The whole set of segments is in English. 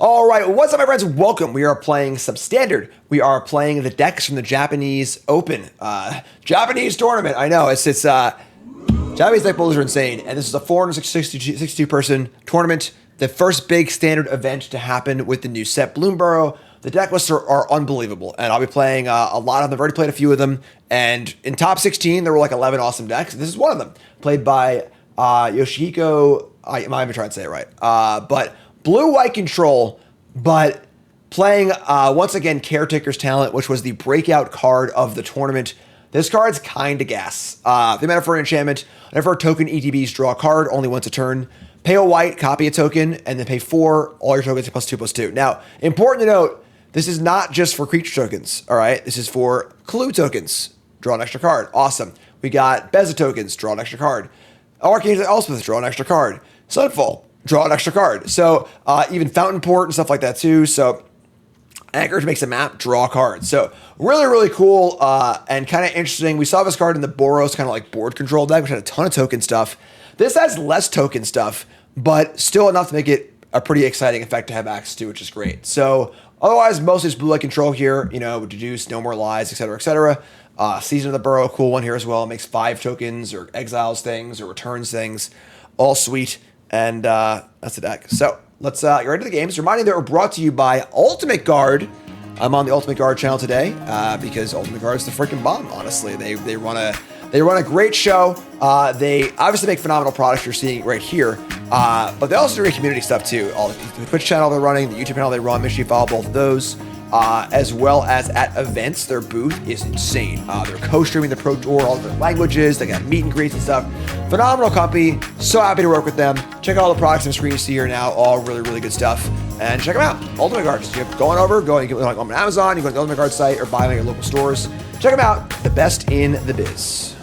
All right, what's up, my friends? Welcome. We are playing some Standard. We are playing the decks from the Japanese Open. Japanese tournament. I know, it's Japanese deck builders are insane. And this is a 462-person tournament. The first big Standard event to happen with the new set, Bloomburrow. The deck lists are unbelievable. And I'll be playing a lot of them. I've already played a few of them. And in top 16, there were like 11 awesome decks. This is one of them. Played by Yoshihiko. I might even try to say it right. But blue-white control, but playing, once again, Caretaker's Talent, which was the breakout card of the tournament. This card's kind of gas. The mana for an enchantment, whenever a token ETBs draw a card, only once a turn. Pay a white, copy a token, and then pay 4, all your tokens are +2/+2. Now, important to note, this is not just for creature tokens, all right? This is for clue tokens. Draw an extra card. Awesome. We got Beza tokens, draw an extra card. Arcane Elspeth, draw an extra card. Sunfall, draw an extra card. So even Fountain Port and stuff like that too. So Anchorage makes a map, draw a card. So really, really cool and kind of interesting. We saw this card in the Boros kind of like board control deck, which had a ton of token stuff. This has less token stuff, but still enough to make it a pretty exciting effect to have access to, which is great. So otherwise, mostly it's blue light control here, you know, deduce, no more lies, etc., etc. Season of the Burrow, cool one here as well. It makes 5 tokens or exiles things or returns things. All sweet. And that's the deck. So let's get right into the games. Reminding that we're brought to you by Ultimate Guard. I'm on the Ultimate Guard channel today because Ultimate Guard is the freaking bomb. Honestly, they run a great show. They obviously make phenomenal products. You're seeing right here, but they also do great community stuff too. All the Twitch channel they're running, the YouTube channel they run. Make sure you follow both of those. As well as at events, their booth is insane. They're co-streaming the Pro Tour, all different languages. They got meet and greets and stuff. Phenomenal company. So happy to work with them. Check out all the products on the screen you see here now. All really, really good stuff. And check them out. Ultimate Guard. Just going over, you can like on Amazon, you go to the Ultimate Guard site or buy them at your local stores. Check them out. The best in the biz.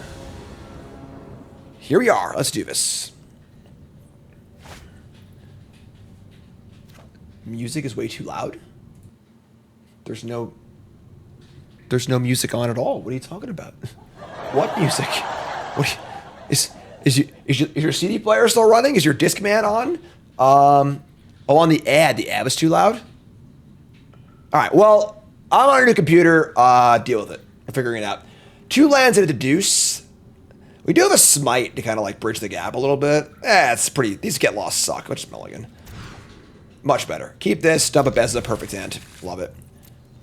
Here we are. Let's do this. Music is way too loud. There's no music on at all. What are you talking about? What music? What is your CD player still running? Is your Discman on? Oh, on the ad. The ad was too loud? All right, well, I'm on a new computer. Deal with it. I'm figuring it out. 2 lands and a deduce. We do have a smite to kind of like bridge the gap a little bit. It's pretty. These get lost suck. Which is Mulligan. Much better. Keep this. Dump a Beza. Perfect hand. Love it.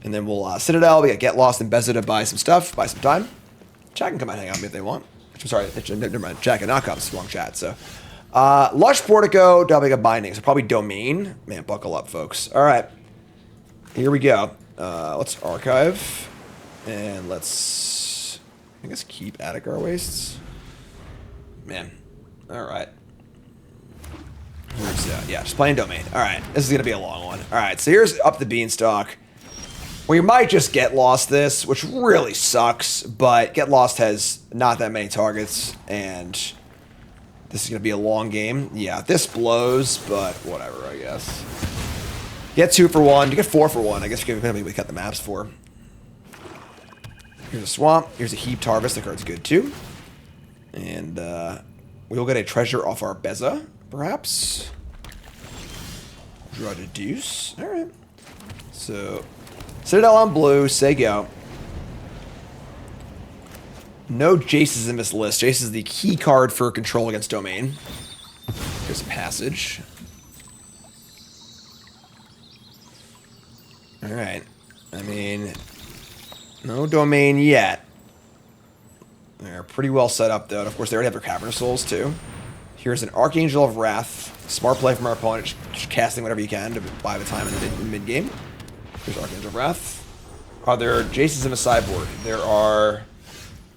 And then we'll Citadel. We got Get Lost and Beza to buy some stuff, buy some time. Chat can come out and hang out with me if they want. I'm sorry, never mind. Chat cannot come. It's a long chat. So, Lush Portico, doubling a binding. So probably Domain. Man, buckle up, folks. All right, here we go. Let's archive and let's, I guess, keep Attic Wastes. Man, all right. Yeah, just playing Domain. All right, this is gonna be a long one. All right, so here's Up the Beanstalk. We might just Get Lost this, which really sucks, but Get Lost has not that many targets, and this is going to be a long game. Yeah, this blows, but whatever, I guess. Get 2 for 1. You get 4 for 1. I guess you're going to cut the maps for. Here's a Swamp. Here's a Heaped Harvest. The card's good, too. And we will get a treasure off our Beza, perhaps. Draw a Deduce. All right. So Citadel on blue, say go. No Jaces in this list. Jace is the key card for control against Domain. Here's a Passage. Alright. I mean, no Domain yet. They're pretty well set up, though. And of course, they already have their Cavern of Souls, too. Here's an Archangel of Wrath. Smart play from our opponent. Just casting whatever you can to buy the time in the mid-game. Here's Archangel of Wrath. Are there Jaces in the sideboard? There are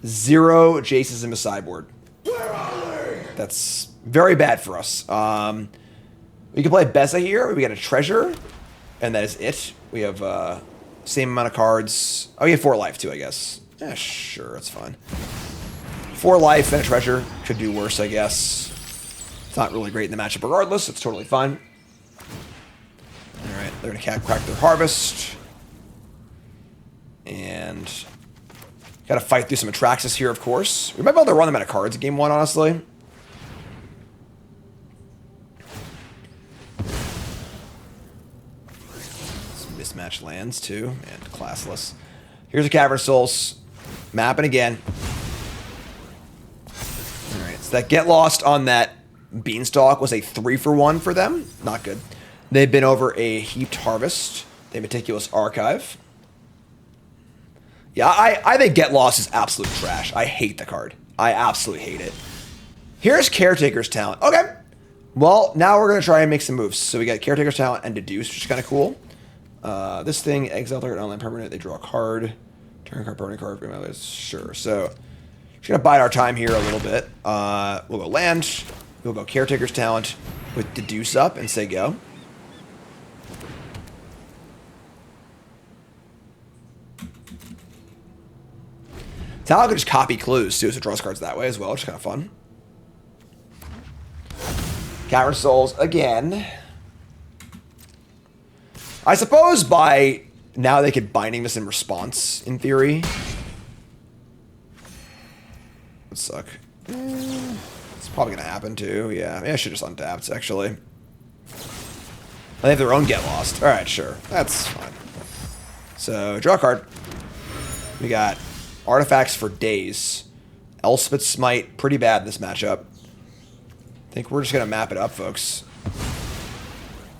0 Jaces in the sideboard. Where are they? That's very bad for us. We can play Beza here. We got a treasure, and that is it. We have same amount of cards. Oh, you have 4 life too, I guess. Yeah, sure, that's fine. 4 life and a treasure. Could do worse, I guess. It's not really great in the matchup regardless. It's totally fine. Alright, they're going to crack their harvest. And got to fight through some Atraxis here, of course. We might be able to run them out of cards in game 1, honestly. mismatched lands too, and classless. Here's a Cavern of Souls. Mapping again. Alright, so that get lost on that Beanstalk was a 3-for-1 for them. Not good. They've been over a Heaped Harvest. They Meticulous Archive. Yeah, I think Get Lost is absolute trash. I hate the card. I absolutely hate it. Here's Caretaker's Talent. Okay. Well, now we're going to try and make some moves. So we got Caretaker's Talent and Deduce, which is kind of cool. This thing, exile target online permanent. They draw a card. Turn card, permanent card. Sure. So, just going to bide our time here a little bit. We'll go land. We'll go Caretaker's Talent with Deduce up and say go. Talent could just copy clues too, so it draws cards that way as well, which is kind of fun. Cavern Souls again. I suppose by now they could Binding this in response, in theory. Would suck. It's probably going to happen too. Yeah, maybe I should just untapped, actually. They have their own Get Lost. Alright, sure. That's fine. So, draw a card. We got Artifacts for days. Elspeth Smite, pretty bad in this matchup. I think we're just going to map it up, folks.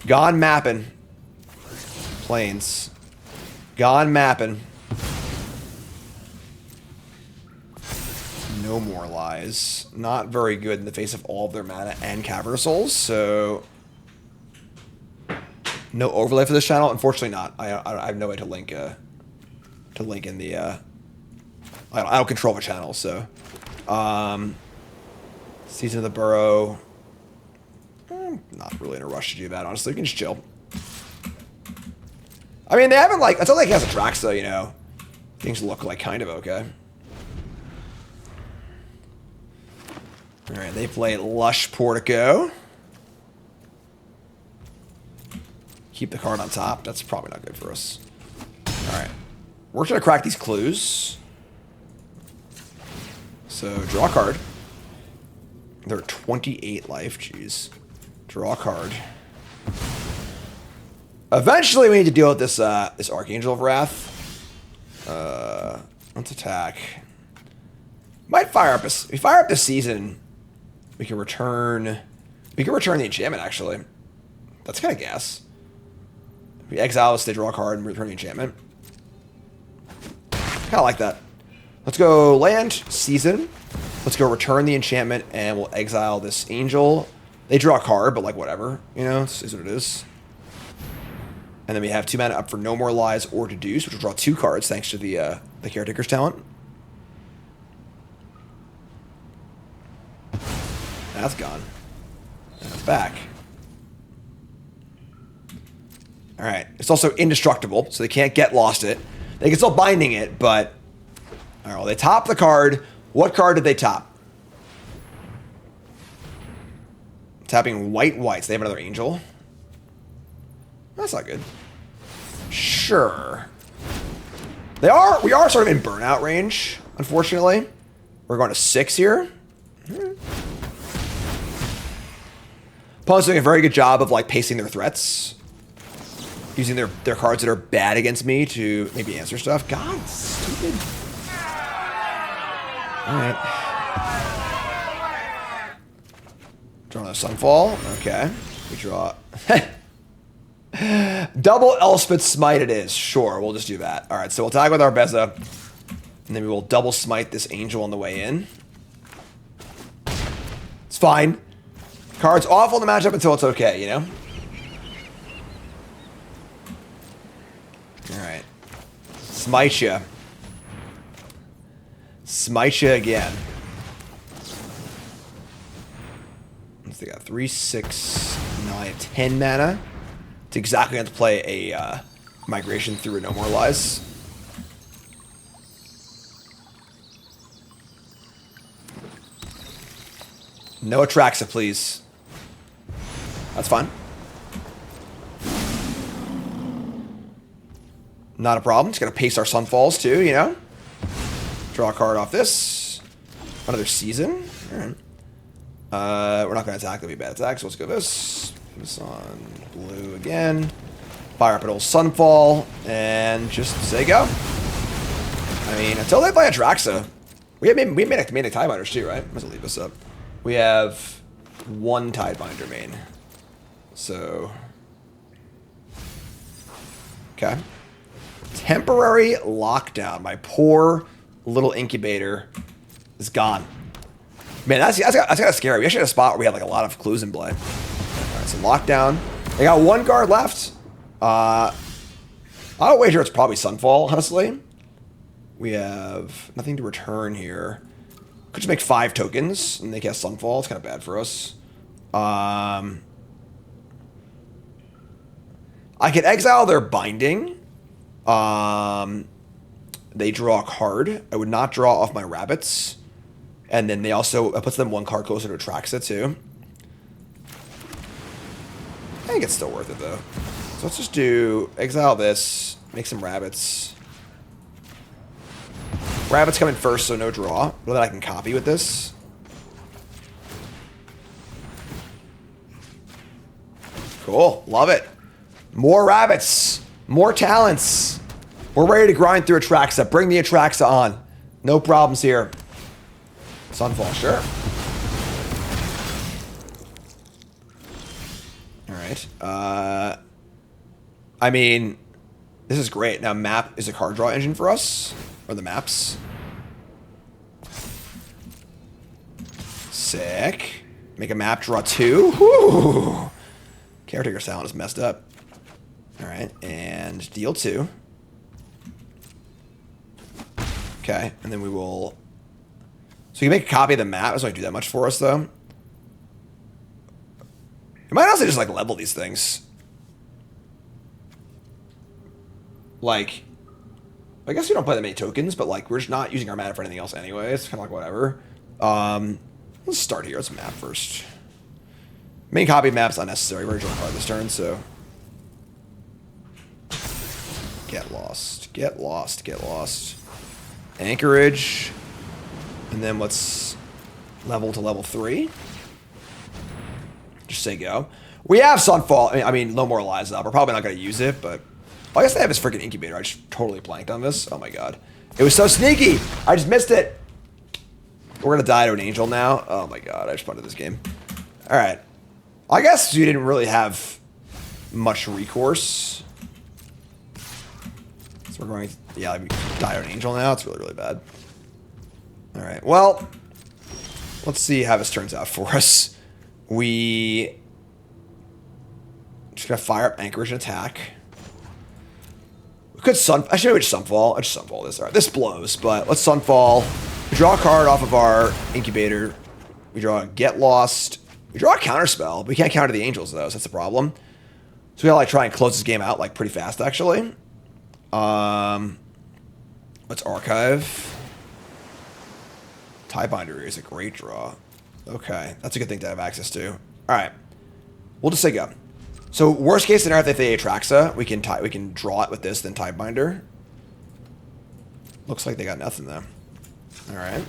Gone mapping. Plains. Gone mapping. No more lies. Not very good in the face of all of their mana and Cavern of Souls, so... No overlay for this channel? Unfortunately not. I have no way to link in the... I don't control the channel, so... Season of the Burrow. I'm not really in a rush to do that, honestly. We can just chill. I mean, they haven't, like... Until like he has a Drax, though, you know. Things look, like, kind of okay. Alright, they play Lush Portico. Keep the card on top. That's probably not good for us. Alright. We're going to crack these clues. So, draw a card. They're 28 life. Jeez. Draw a card. Eventually, we need to deal with this this Archangel of Wrath. Let's attack. Might fire up. If we fire up this season, we can return. We can return the enchantment. Actually, that's kind of gas. If we exile this, they draw a card and return the enchantment. Kind of like that. Let's go land, season. Let's go return the enchantment, and we'll exile this angel. They draw a card, but like whatever, you know, it is what it is. And then we have 2 mana up for No More Lies or Deduce, which will draw 2 cards thanks to the Caretaker's Talent. That's gone. And it's back. All right. It's also indestructible, so they can't get lost it. They can still Binding it, but... All right, well, they top the card. What card did they top? Tapping white. So they have another angel. That's not good. Sure. We are sort of in burnout range, unfortunately. We're going to 6 here. Opponent's doing a very good job of like pacing their threats. Using their cards that are bad against me to maybe answer stuff. God, stupid. Alright. Draw another Sunfall. Okay. We draw... Double Elspeth Smite it is. Sure, we'll just do that. Alright, so we'll tag with our Beza. And then we will double smite this angel on the way in. It's fine. Card's awful in the matchup until it's okay, you know? Alright. Smite ya. Smite ya again. They got 3, 6, 9, 10 mana. It's exactly going to play a migration through a No More Lies. No Atraxa, please. That's fine. Not a problem. It's going to pace our Sunfalls too, you know? Draw a card off this. Another season. All right. We're not going to attack. That'll be a bad attack, so let's go this. Put this on blue again. Fire up an old Sunfall, and just say go. I mean, until they play Atraxa. We made Tidebinders too, right? Might as well leave this up. We have one Tidebinder main. So... Okay. Temporary lockdown. My poor little incubator is gone. Man, that's kind of scary. We actually had a spot where we had like a lot of clues in play. All right, so lockdown. They got one card left. I would wager it's probably Sunfall, honestly. We have nothing to return here. Could just make 5 tokens and they cast Sunfall. It's kind of bad for us. I could exile their binding. They draw a card. I would not draw off my rabbits. And then they also, it puts them 1 card closer to Atraxa too. I think it's still worth it though. So let's just do, exile this, make some rabbits. Rabbits come in first, so no draw. But then I can copy with this. Cool, love it. More rabbits, more talents. We're ready to grind through Atraxa. Bring the Atraxa on. No problems here. Sunfall, sure. All right. I mean, this is great. Now, map is a card draw engine for us. Or the maps. Sick. Make a map, draw 2. Whoo! Caretaker sound is messed up. All right. And deal 2. Okay. And then we will... So you can make a copy of the map. It doesn't really do that much for us, though. You might also just, like, level these things. Like, I guess we don't play that many tokens, but, like, we're just not using our mana for anything else anyway. It's kind of like whatever. Let's start here. Let's map first. Main copy of map's unnecessary. We're going to draw a card this turn, so... Get lost. Get lost. Get lost. Anchorage... And then let's level to level 3. Just say go. We have Sunfall. I mean, no more lies up. We're probably not going to use it, but... I guess they have this freaking incubator. I just totally blanked on this. Oh my god. It was so sneaky! I just missed it! We're going to die to an angel now. Oh my god, I just punted this game. Alright. I guess you didn't really have much recourse. So we're going to... Yeah, we die to an angel now. It's really, really bad. Alright, well, let's see how this turns out for us. We just gotta fire up Anchorage and attack. We could actually maybe just Sunfall. I just Sunfall this. Alright, this blows, but let's Sunfall. We draw a card off of our incubator. We draw a Get Lost. We draw a Counterspell, but we can't counter the angels though, so that's the problem. So we gotta like try and close this game out like pretty fast actually. Let's archive. Tiebinder is a great draw. Okay, that's a good thing to have access to. All right, we'll just say go. So worst case scenario, if they Atraxa, we can draw it with this, then Tiebinder. Looks like they got nothing though. All right.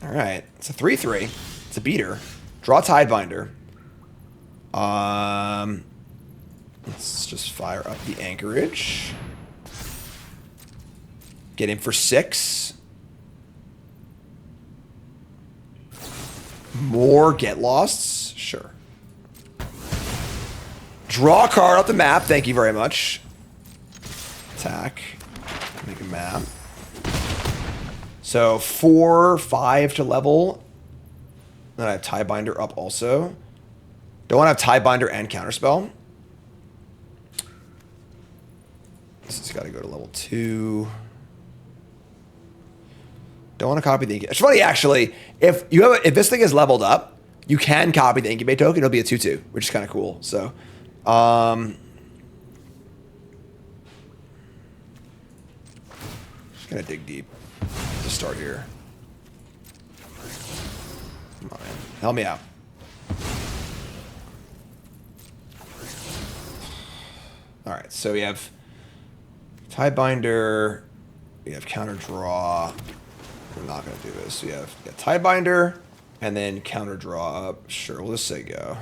All right, it's a 3/3. It's a beater. Draw Tiebinder. Let's just fire up the Anchorage. Get in for 6. More Get Losts? Sure. Draw a card off the map. Thank you very much. Attack. Make a map. So 4, 5 to level. Then I have Tiebinder up also. Don't want to have Tiebinder and Counterspell. This has got to go to level 2. Don't want to copy the incubator. It's funny actually. If this thing is leveled up, you can copy the incubate token. It'll be a 2/2, which is kind of cool. So, just gonna dig deep to start here. Come on, man. Help me out. All right. So we have Tiebinder. We have counter draw. We're not going to do this. We have Tiebinder and then counter draw up. Sure, we'll just say go.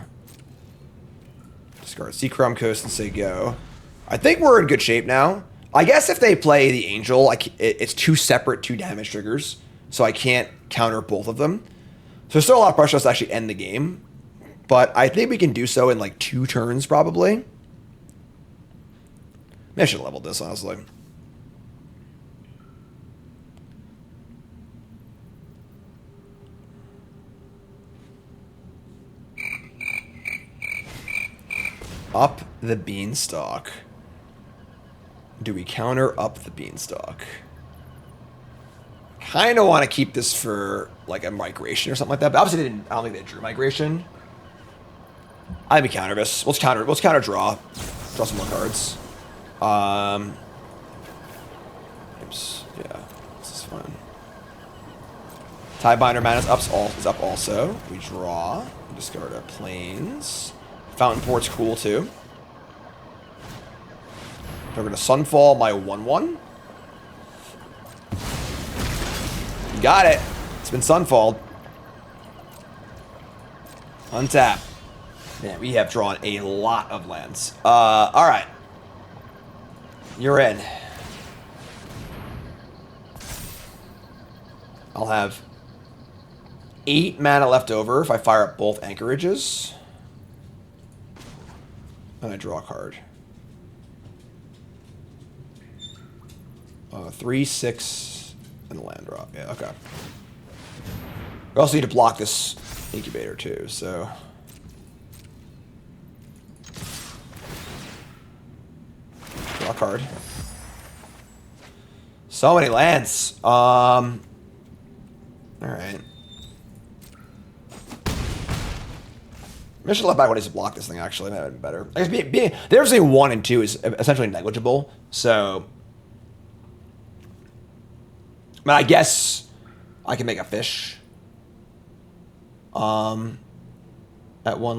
Discard Seacrum Coast and say go. I think we're in good shape now. I guess if they play the Angel, it's two separate 2 damage triggers, so I can't counter both of them. So there's still a lot of pressure to actually end the game, but I think we can do so in like 2 turns probably. Maybe I should have leveled this, honestly. Up the Beanstalk. Do we counter up the Beanstalk? Kind of want to keep this for like a migration or something like that, but obviously I don't think they drew migration. I'd be counter this. Let's counter draw. Draw some more cards. Oops. Yeah, this is fine. Tidebinder mana is up also. We draw. We discard our planes. Fountain Port's cool too. We're going to Sunfall my 1/1. Got it. It's been Sunfalled. Untap. Man, we have drawn a lot of lands. Alright. You're in. I'll have 8 mana left over if I fire up both anchorages. And I draw a card. 3, 6, and a land drop. Yeah, okay. We also need to block this incubator too, so. Draw a card. So many lands. Alright. I should let back when he's to block this thing, actually. That would be better. I guess there's a 1 and 2 is essentially negligible, so. I mean, I guess I can make a fish. At 1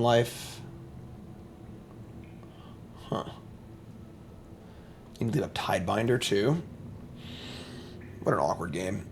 life. Huh. You can leave up Tidebinder too. What an awkward game.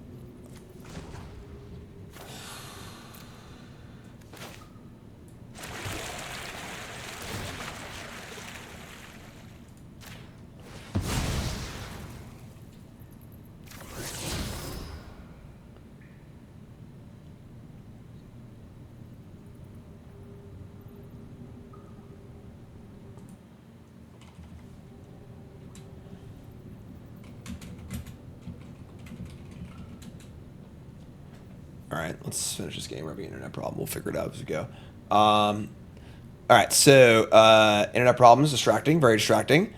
Alright, let's finish this game. We're having an internet problem. We'll figure it out as we go. Alright, so internet problems, distracting, very distracting.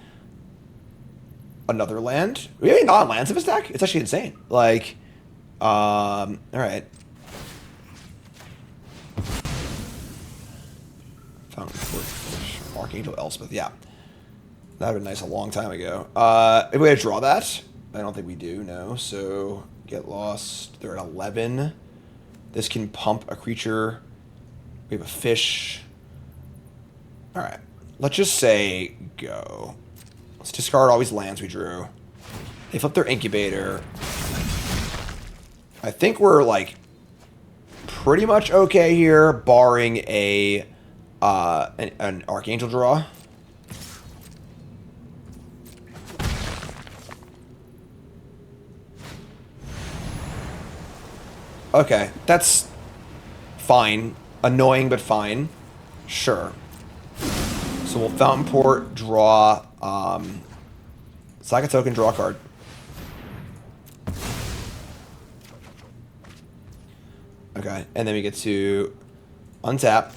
Another land. We have any non-lands in this deck? It's actually insane. Like, alright. Fountain Fort, Archangel Elspeth, yeah. That would have been nice a long time ago. If we had to draw that, I don't think we do, no. So, get lost. They're at 11. This can pump a creature. We have a fish. Alright. Let's just say go. Let's discard all these lands we drew. They flip their incubator. I think we're like pretty much okay here, barring a an Archangel draw. Okay, that's fine. Annoying, but fine. Sure. So we'll Fountain Port, draw, sack a token, draw a card. Okay, and then we get to untap.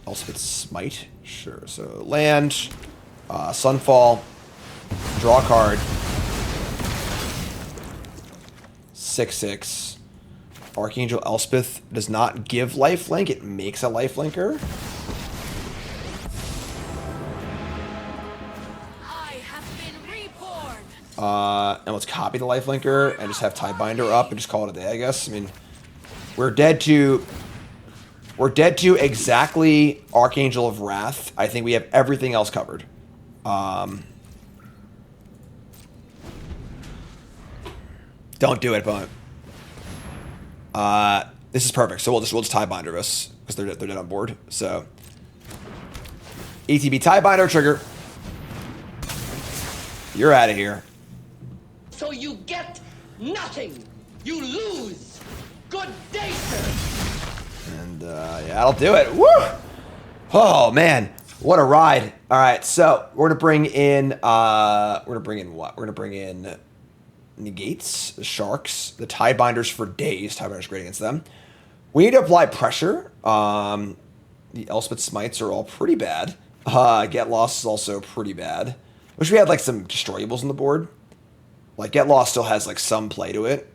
Also get Smite. Sure, so land, Sunfall, draw a card. 6/6. Archangel Elspeth does not give lifelink, it makes a lifelinker. I have been reborn. And let's copy the lifelinker and just have Tidebinder up and just call it a day, I guess. I mean, we're dead to exactly Archangel of Wrath. I think we have everything else covered. Don't do it, opponent. This is perfect. So we'll just Tidebinder this because they're dead on board. So ETB Tiebinder trigger. You're out of here. So you get nothing. You lose. Good day, sir. And yeah, that'll do it. Woo! Oh man, what a ride! All right, so we're gonna bring in what? We're gonna bring in negates, the sharks, the tiebinders for days. Tiebinders great against them. We need to apply pressure. The Elspeth smites are all pretty bad. Get lost is also pretty bad. Wish we had like some destroyables on the board. Like Get Lost still has like some play to it,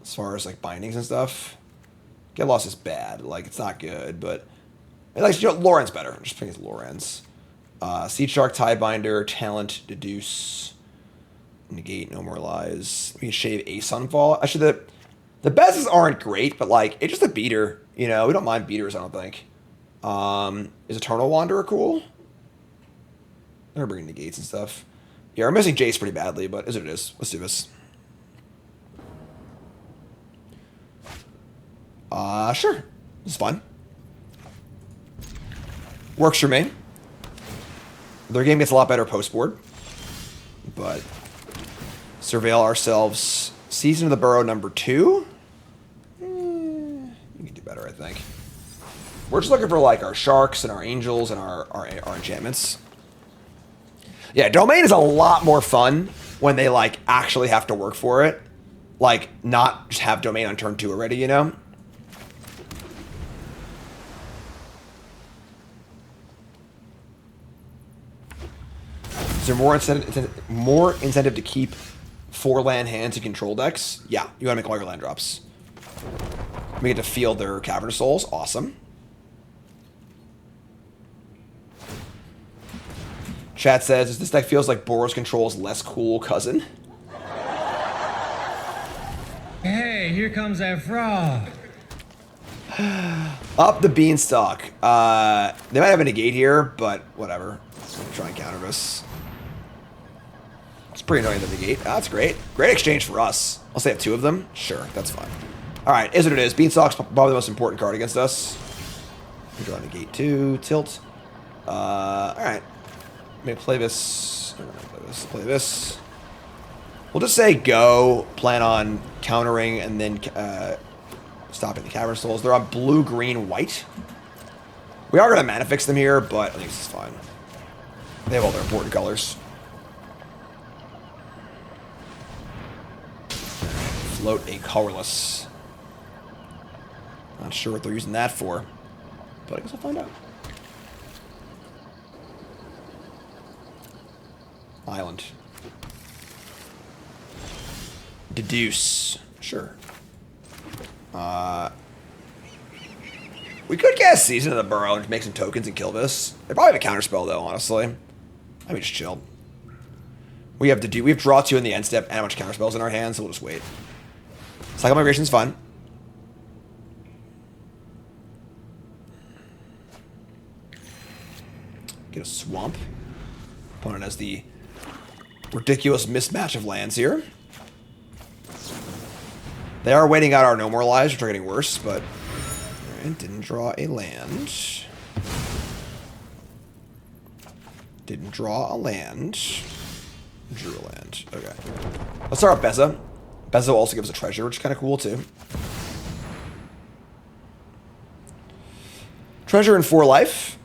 as far as like bindings and stuff. Get Lost is bad. Like it's not good, but like Loren's better. Just picking Loren's. Seed Shark, Tiebinder, Talent, Deduce, Negate, No More Lies. We can shave a Sunfall. Actually, the bests aren't great, but like it's just a beater. You know, we don't mind beaters. I don't think. Is Eternal Wanderer cool? They're bringing negates and stuff. Yeah, we're missing Jace pretty badly, but is what it is. Let's do this. Sure. This is fun. Works for me. Their game gets a lot better post-board. But surveil ourselves. Season of the Burrow number 2. We can do better, I think. We're just looking for like our sharks and our angels and our enchantments. Yeah, Domain is a lot more fun when they like actually have to work for it. Like not just have Domain on turn 2 already, you know? Is there more incentive to keep 4 land hands in control decks? Yeah, you gotta make all your land drops. We get to field their Cavern Souls. Awesome. Chat says, this deck feels like Boros Control's less cool cousin. Hey, here comes that frog. Up the beanstalk. They might have a negate here, but whatever. Let's try and counter this. It's pretty annoying, the negate. Oh, that's great. Great exchange for us. I'll say have 2 of them. Sure, that's fine. Alright, is what it is. Beanstalk's probably the most important card against us. We draw negate 2. Tilt. Alright. Maybe play this. Play this. We'll just say go. Plan on countering and then stopping the Cavern Souls. They're on blue, green, white. We are going to mana fix them here, but I think this is fine. They have all their important colors. Float a colorless. Not sure what they're using that for, but I guess I'll find out. Island. Deduce. Sure. We could cast Season of the Burrow and make some tokens and kill this. They probably have a counterspell though, honestly. I mean, just chill. We have draw 2 in the end step and a bunch of counterspells in our hands, so we'll just wait. Cycle Migration's fun. Get a Swamp. Opponent has the ridiculous mismatch of lands here. They are waiting out our No More Lives, which are getting worse, but right, didn't draw a land. Didn't draw a land. Drew a land. Okay. Let's start with Beza. Beza will also give us a treasure, which is kind of cool too. Treasure in 4 life.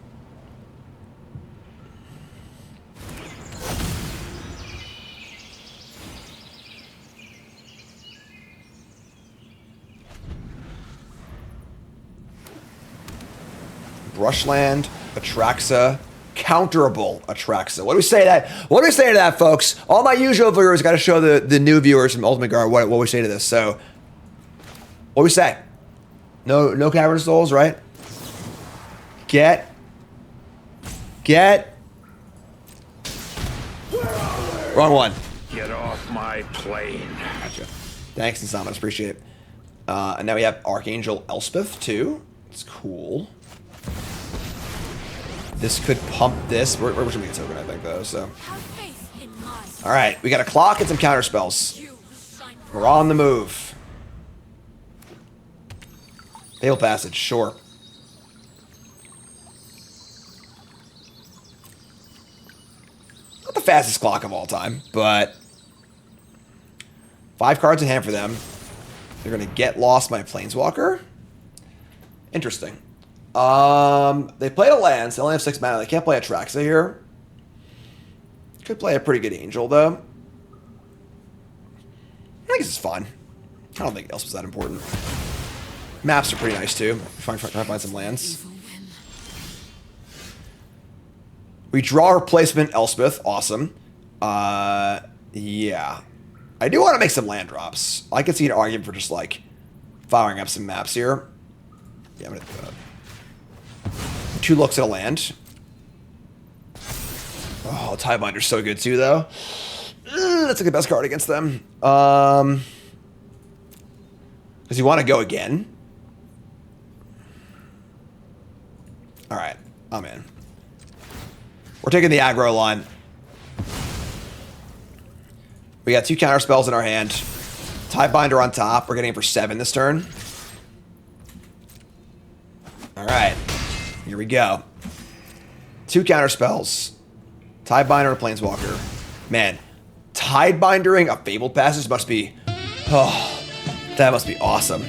Brushland, Atraxa, counterable Atraxa. What do we say to that? What do we say to that, folks? All my usual viewers got to show the new viewers from Ultimate Guard what we say to this. So, what do we say? No Cavern Souls, right? Get. Wrong one. Get off my plane. Gotcha. Thanks, Insamas. Appreciate it. And now we have Archangel Elspeth, too. It's cool. This could pump this. We're just gonna make a token, I think, though, so. Have faith in my Alright, we got a clock and some counter spells. We're on the move. Fatal Passage, sure. fastest clock of all time, but 5 cards in hand for them. They're going to get lost by Planeswalker. Interesting. They played a land, so they only have 6 mana. They can't play Atraxa here. Could play a pretty good Angel, though. I think this is fine. I don't think else was that important. Maps are pretty nice, too. Trying to find some lands. We draw replacement Elspeth. Awesome. Yeah. I do want to make some land drops. I could see an argument for just, like, firing up some maps here. Yeah, I'm going to do that. 2 looks at a land. Oh, Tiebinder's so good too, though. That's like the best card against them. Does he want to go again? All right, I'm in. We're taking the aggro line. We got 2 counter spells in our hand. Tiebinder on top. We're getting it for 7 this turn. All right, here we go. 2 counter spells. Tidebinder and a Planeswalker. Man, Tidebindering a Fabled Passage must be... Oh, that must be awesome.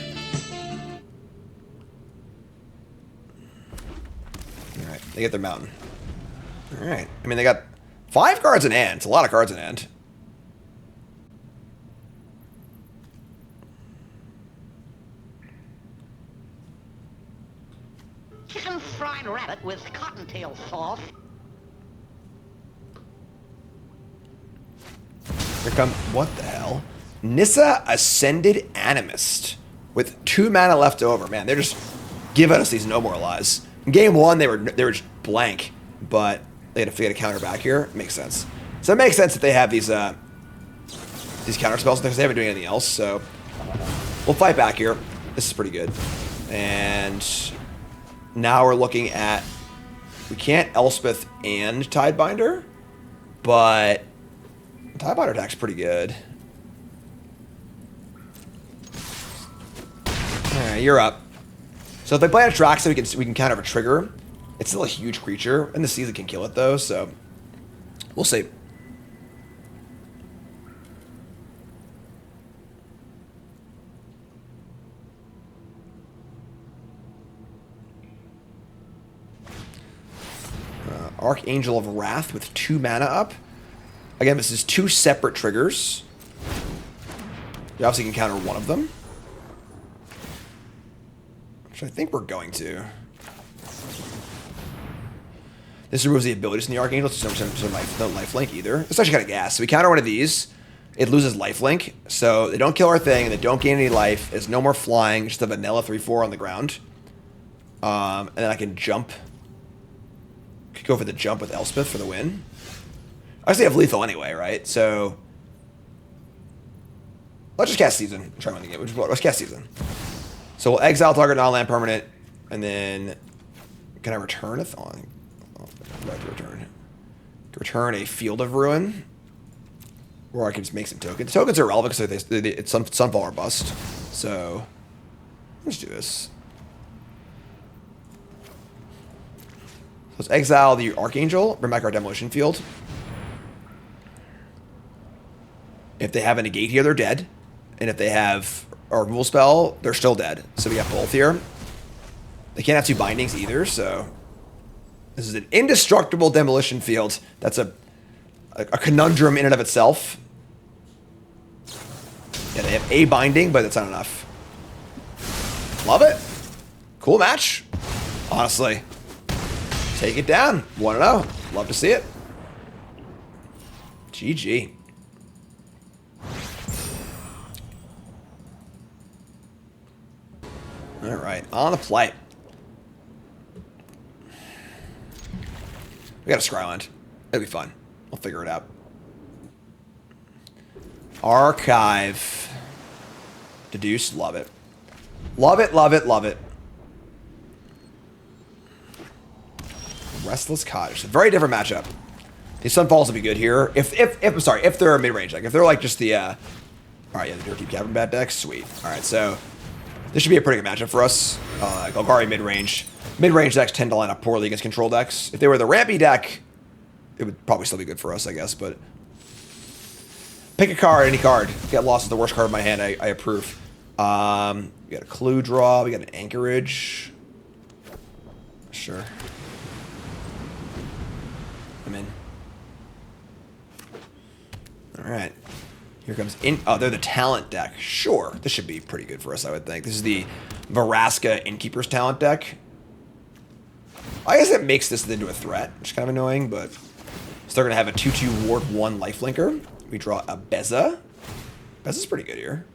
Alright, they get their mountain. Alright, I mean, they got 5 cards in hand. It's a lot of cards in hand. Chicken fried rabbit with cottontail sauce. Here come, what the hell? Nissa Ascended Animist with 2 mana left over. Man, they're just giving us these no more lies. In game 1, they were just blank, but they had to get a counter back here. It makes sense. So it makes sense that they have these counter spells because they haven't been doing anything else. So we'll fight back here. This is pretty good. And now we're looking at, we can't Elspeth and Tidebinder, but Tidebinder attack's pretty good. Alright, you're up. So if they play Atraxa, we can counter a trigger. It's still a huge creature, and the season can kill it though, so we'll see. Archangel of Wrath with 2 mana up. Again, this is 2 separate triggers. You obviously can counter one of them. Which I think we're going to. This removes the abilities in the Archangel, so no lifelink either. It's actually kind of gas. So we counter one of these. It loses lifelink. So they don't kill our thing, and they don't gain any life. It's no more flying, just a vanilla 3/4 on the ground. And then I can jump. Could go for the jump with Elspeth for the win. I actually have lethal anyway, right? So let's just cast Season. Try to win the game. Let's cast Season. So we'll exile target non-land permanent, and then can I return a thong? Oh, I have to return. Return a Field of Ruin, or I can just make some tokens. Tokens are irrelevant because it's Sunfall or bust. So let's do this. Let's exile the Archangel, bring back our Demolition Field. If they have a negate here, they're dead. And if they have a removal spell, they're still dead. So we got both here. They can't have 2 bindings either, so this is an indestructible Demolition Field. That's a conundrum in and of itself. Yeah, they have a binding, but it's not enough. Love it. Cool match. Honestly. Take it down. 1-0. Love to see it. GG. All right, on the play. We got a Scryland. It'll be fun. We'll figure it out. Archive. Deduce. Love it. Love it, love it, love it. Restless Cottage. A very different matchup. These Sunfalls will be good here. If they're a mid-range deck. If they're like just the alright, yeah, the Dirty Cavern bad deck. Sweet. Alright, so this should be a pretty good matchup for us. Golgari mid-range. Mid-range decks tend to line up poorly against control decks. If they were the Rampy deck, it would probably still be good for us, I guess. But pick a card, any card. Get lost is the worst card in my hand. I approve. We got a clue draw. We got an anchorage. Sure. I'm in. All right. Here comes in. Oh, they're the talent deck. Sure. This should be pretty good for us, I would think. This is the Vraska Innkeeper's talent deck. I guess it makes this into a threat, which is kind of annoying, but... So they're going to have a 2/2 Ward 1 lifelinker. We draw a Beza. Beza's pretty good here.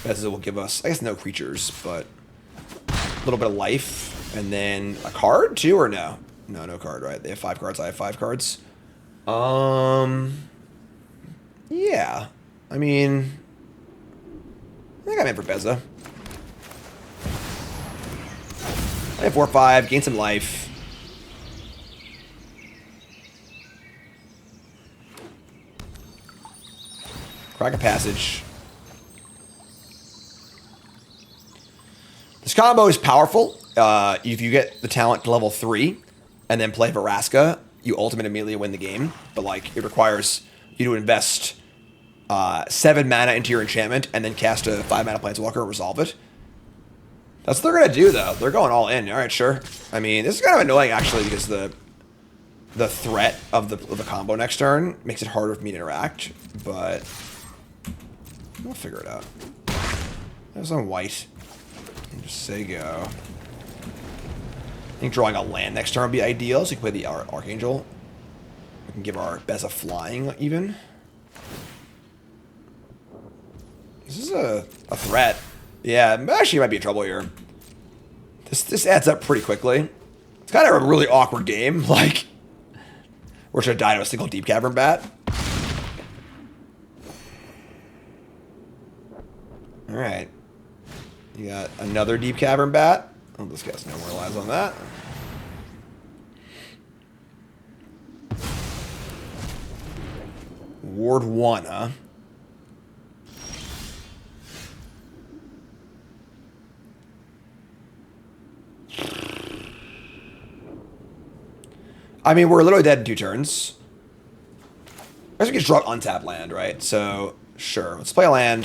Beza will give us, I guess, no creatures, but a little bit of life. And then a card, too, or no? No, no card, right? They have 5 cards. I have 5 cards. Yeah. I mean... I think I'm in for Beza. I have 4/5, gain some life. Crack a passage. This combo is powerful. If you get the talent to level 3 and then play Vraska, you ultimate immediately win the game. But like, it requires you to invest 7 mana into your enchantment and then cast a 5 mana Planeswalker and resolve it. That's what they're gonna do, though. They're going all in. All right, sure. I mean, this is kind of annoying actually because the threat of the combo next turn makes it harder for me to interact. But we'll figure it out. There's on white. And just say go. I think drawing a land next turn would be ideal, so you can play the Archangel. We can give our Beza flying even. This is a threat. Yeah, actually might be in trouble here. This adds up pretty quickly. It's kind of a really awkward game. Like, we're trying to die to a single Deep Cavern Bat. Alright. You got another Deep Cavern Bat. Oh, this guy's no more lives on that. Ward 1, huh? I mean, we're literally dead in 2 turns. I guess we can draw an untapped land, right? So, sure. Let's play a land.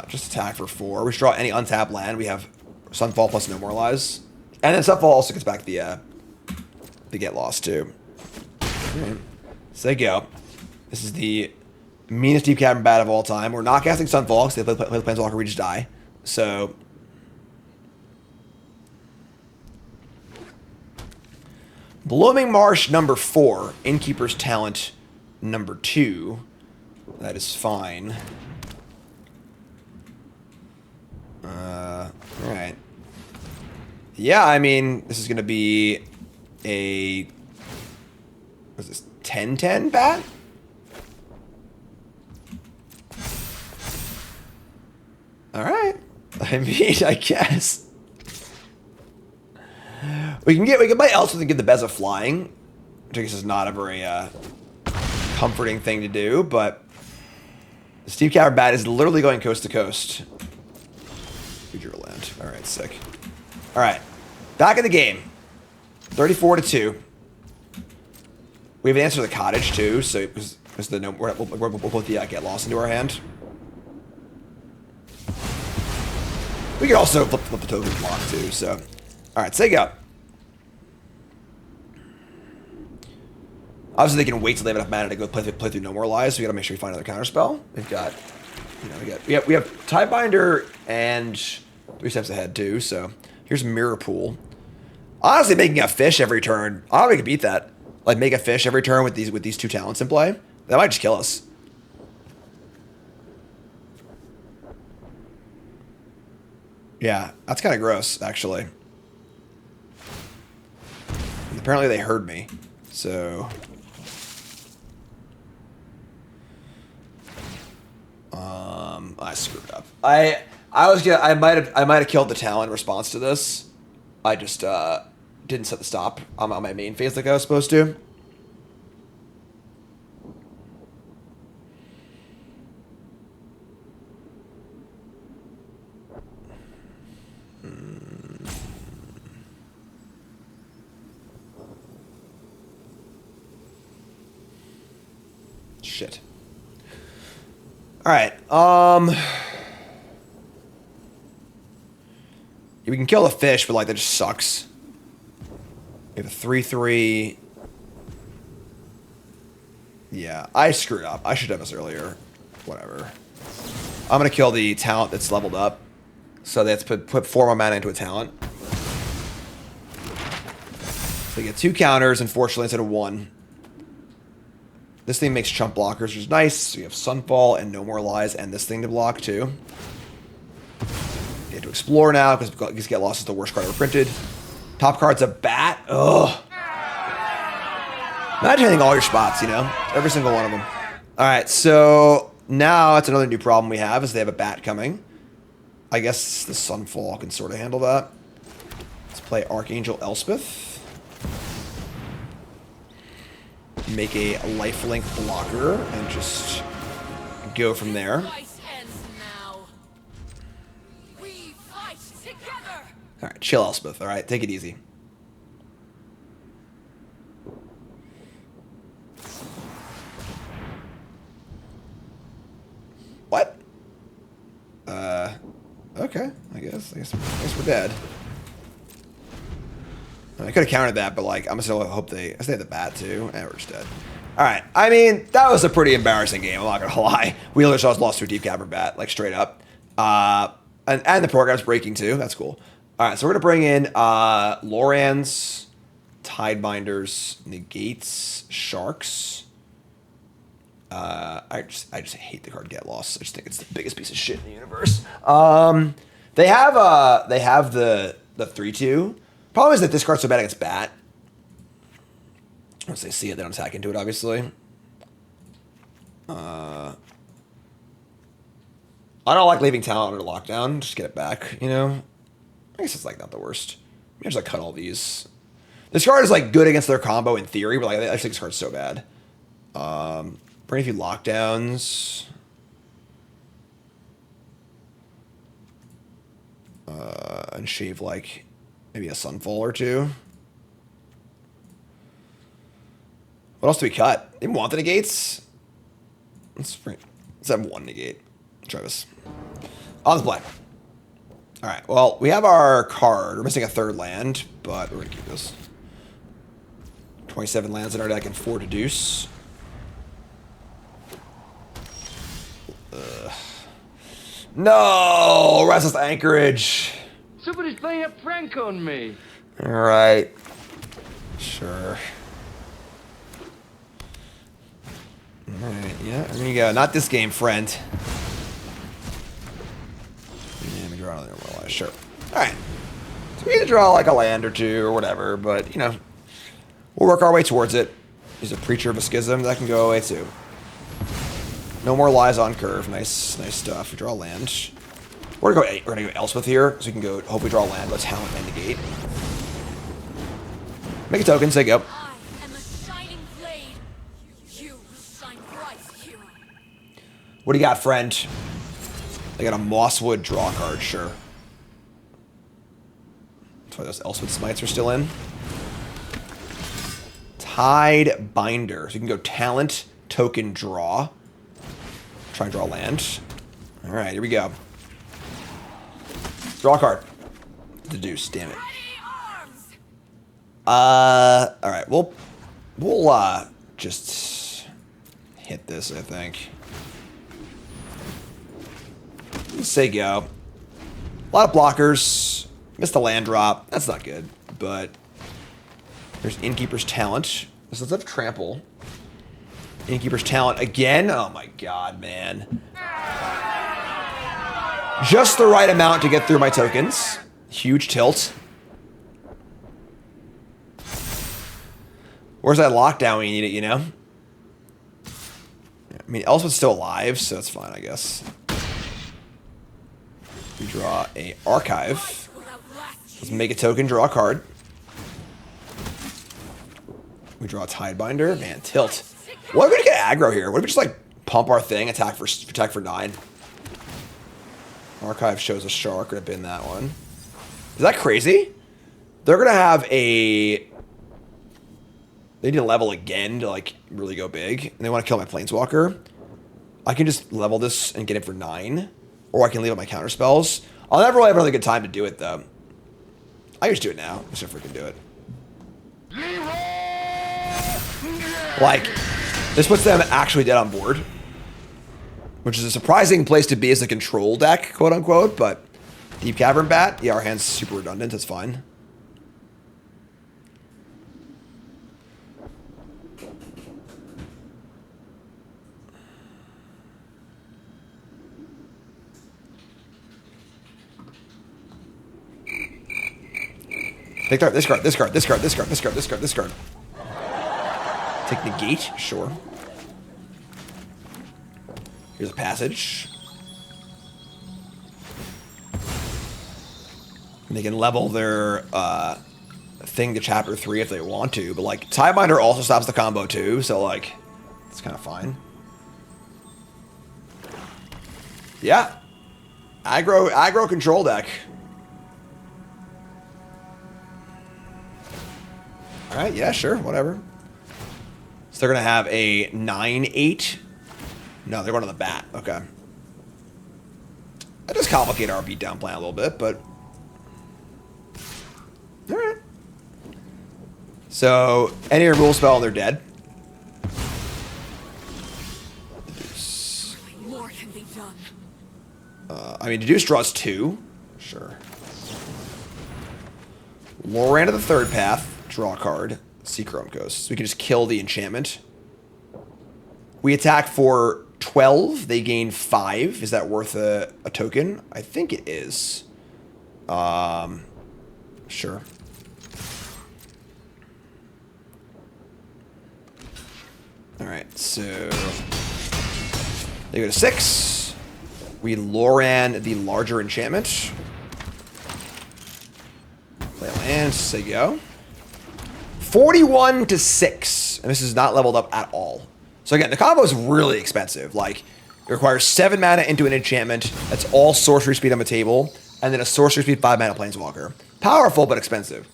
Just attack for 4. We should draw any untapped land. We have Sunfall plus No More Lives. And then Sunfall also gets back the Get Lost, too. Alright. So they go. This is the meanest Deep Cavern Bat of all time. We're not casting Sunfall, because they play the Planeswalker, we just die. So... Blooming Marsh number 4. Innkeeper's Talent number 2. That is fine. Alright. Yeah, I mean, this is going to be a... What's this? 10/10 bat? Alright. I mean, I guess. We can play Elspeth and get the Beza flying, which I guess is not a very comforting thing to do, but the Steve Cavern Bat is literally going coast to coast. We drew a land. Alright, sick. Alright. Back in the game. 34-2. We have an answer to the cottage too, so because the no, we'll put the Get Lost into our hand. We could also flip the token block too, so. Alright, say go. Obviously, they can wait till they have enough mana to go play through No More Lives, so we gotta make sure we find another counterspell. We've got, you know, we have Tiebinder and 3 steps ahead too. So here's Mirror Pool. Honestly, making a fish every turn, I don't think we can beat that. Like make a fish every turn with these 2 talents in play. That might just kill us. Yeah, that's kind of gross, actually. And apparently, they heard me, so. I screwed up. I might have killed the talent in response to this. I just didn't set the stop on my main phase like I was supposed to. Shit. All right. We can kill the fish, but like that just sucks. We have a 3/3. Yeah, I screwed up. I should have done this earlier. Whatever. I'm gonna kill the talent that's leveled up. So that's put 4 more mana into a talent. So we get 2 counters, unfortunately, instead of 1. This thing makes chump blockers, which is nice. So you have Sunfall and No More Lies, and this thing to block too. You have to explore now because Get Lost is the worst card ever printed. Top card's a bat. Ugh. Imagine hitting all your spots, you know, every single one of them. All right, so now that's another new problem we have is they have a bat coming. I guess the Sunfall can sort of handle that. Let's play Archangel Elspeth. Make a lifelink blocker and just go from there. Fight ends now. We fight together. All right, chill, Elspeth. All right, take it easy. What? Okay. I guess we're dead. I could have countered that, but like I'm still hope they have the bat too. And we're just dead. All right. I mean, that was a pretty embarrassing game. I'm not gonna lie. Wheeler Shaw's lost to a deep cavern bat, like straight up. And the program's breaking too. That's cool. All right, so we're gonna bring in Loran's, Tidebinders, Negates, Sharks. I just hate the card Get Lost. I just think it's the biggest piece of shit in the universe. They have the 3/2. Problem is that this card's so bad against bat. Once they see it, they don't attack into it, obviously. I don't like leaving talent under lockdown. Just get it back, you know? I guess it's like not the worst. Maybe just like cut all these. This card is like good against their combo in theory, but like I think this card's so bad. Bring a few lockdowns. And shave like maybe a Sunfall or 2. What else do we cut? They want the negates? Let's have 1 negate. Try this. On the play. Alright, well, we have our card. We're missing a 3rd land, but we're gonna keep this. 27 lands in our deck and 4 to deuce. No! Restless Anchorage! Somebody's playing a prank on me. Alright. Sure. Alright, yeah, there you go. Not this game, friend. Yeah, let me draw another one. Sure. Alright. So we need to draw like a land or 2 or whatever, but, you know, we'll work our way towards it. He's a Preacher of a Schism. That can go away too. No More Lies on curve. Nice stuff. We draw land. We're gonna go Elspeth here, so we can go hopefully draw land, but talent and negate. Make a token, say go. I am a shining blade. You shine bright, hero. What do you got, friend? They got a Mosswood draw card, sure. That's why those Elspeth Smites are still in. Tidebinder. So you can go talent, token, draw. Try and draw land. Alright, here we go. Draw a card. Deduce, damn it. Alright, we'll just hit this, I think. Let's say go. A lot of blockers. Missed a land drop. That's not good, but there's Innkeeper's Talent. This is a trample. Innkeeper's Talent again. Oh my god, man. Just the right amount to get through my tokens. Huge tilt. Where's that lockdown when you need it, you know? I mean, Elspeth's still alive, so it's fine, I guess. We draw a Archive. Let's make a token, draw a card. We draw a Tidebinder. Man, tilt. What are we gonna get aggro here? What if we just like pump our thing, attack for 9? Archive shows a shark. Gonna bin that one. Is that crazy? They're gonna have a they need to level again to like really go big, and they want to kill my planeswalker. I can just level this and get it for 9, or I can leave up my counter spells. I'll never really have another good time to do it though. I just do it now. Just so freaking do it. Like, this puts them actually dead on board, which is a surprising place to be as a control deck, quote unquote. But Deep Cavern Bat, yeah, our hand's super redundant. That's fine. Take this card, this card, this card, this card, this card, this card, this card. Take negate, sure. Here's a passage. And they can level their thing to chapter 3 if they want to, but like Tidebinder also stops the combo too, so like it's kind of fine. Yeah. Aggro control deck. Alright, yeah, sure, whatever. So they're going to have a 9-8. No, they're going to the bat. Okay. That does complicate our beatdown plan a little bit, but... Alright. So, any removal spell and they're dead. Deduce. More can be done. I mean, Deduce draws 2. Sure. Loran to the third path. Draw a card. See Chrome Ghost. So we can just kill the enchantment. We attack for 12. They gain 5. Is that worth a token? I think it is. Sure. Alright, so... they go to 6. We Loran the larger enchantment. Play land, say go. 41 to 6. And this is not leveled up at all. So again, the combo is really expensive. Like, it requires 7 mana into an enchantment. That's all sorcery speed on the table. And then a sorcery speed 5 mana planeswalker. Powerful, but expensive.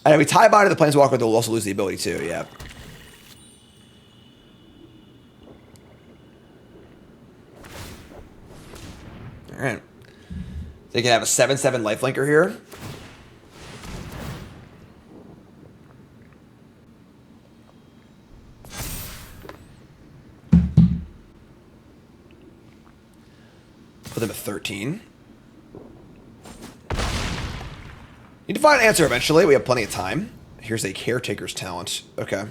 And if we tie bind to the planeswalker, they'll also lose the ability too, yeah. Alright. They can have a 7/7 lifelinker here. Put them at 13. Need to find an answer eventually. We have plenty of time. Here's a Caretaker's talent. Okay.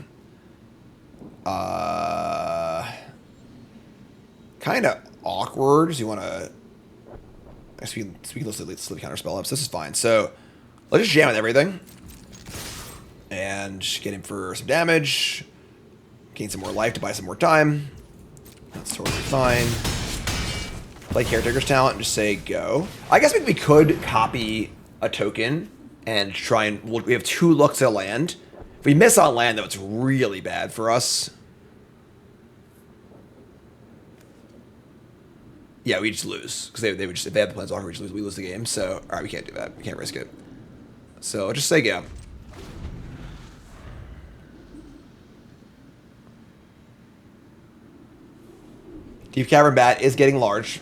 Kind of awkward. Do you want to... I guess we can sleep counter spell ups. This is fine. So, let's just jam with everything. And get him for some damage. Gain some more life to buy some more time. That's totally fine. Play Caretaker's talent and just say go. I guess we could copy a token and try and... we have 2 looks at land. If we miss on land, though, it's really bad for us. Yeah, we just lose. Because they would just... if they have the planeswalker, we just lose. We lose the game. So, alright, we can't do that. We can't risk it. So, just say go. Deep Cavern Bat is getting large.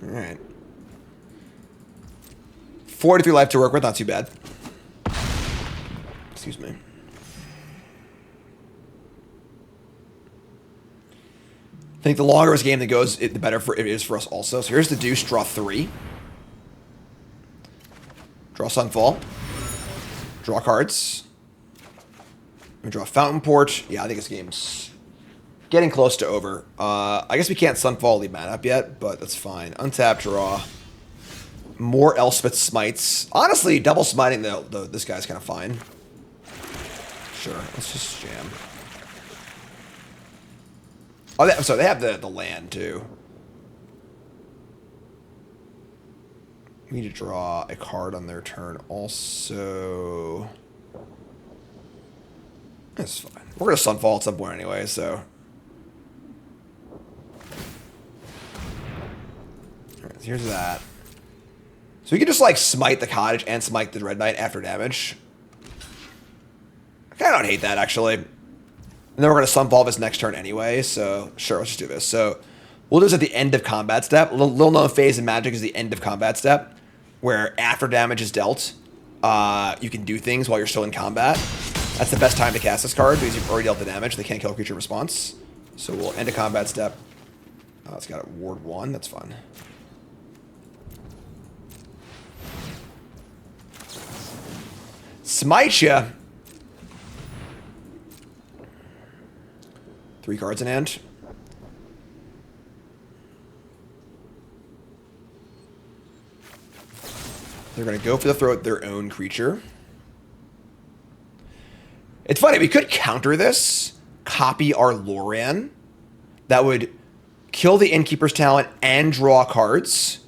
Alright. 43 life to work with, not too bad. Excuse me. I think the longer this game that goes, the better it is for us also. So here's the Deuce, draw 3. Draw Sunfall. Draw cards. We draw Fountain Port. Yeah, I think this game's getting close to over. I guess we can't Sunfall lead mana up yet, but that's fine. Untap, draw. More Elspeth Smites. Honestly, double smiting this guy's kind of fine. Sure, let's just jam. Oh, I'm sorry, they have the land too. We need to draw a card on their turn also. That's fine. We're gonna Sunfall at some point anyway, so. Alright, here's that. So we can just like smite the cottage and smite the Red Knight after damage. I kinda don't hate that actually. And then we're gonna Sunfall this next turn anyway, so sure, let's just do this. So we'll do this at the end of combat step. Little known phase in Magic is the end of combat step, where after damage is dealt, you can do things while you're still in combat. That's the best time to cast this card because you've already dealt the damage. They can't kill a creature in response. So we'll end a combat step. Oh, it's got a ward 1. That's fun. Smite ya. 3 cards in hand. They're going to go for the throat their own creature. It's funny, we could counter this, copy our Loran. That would kill the Innkeeper's Talent and draw cards.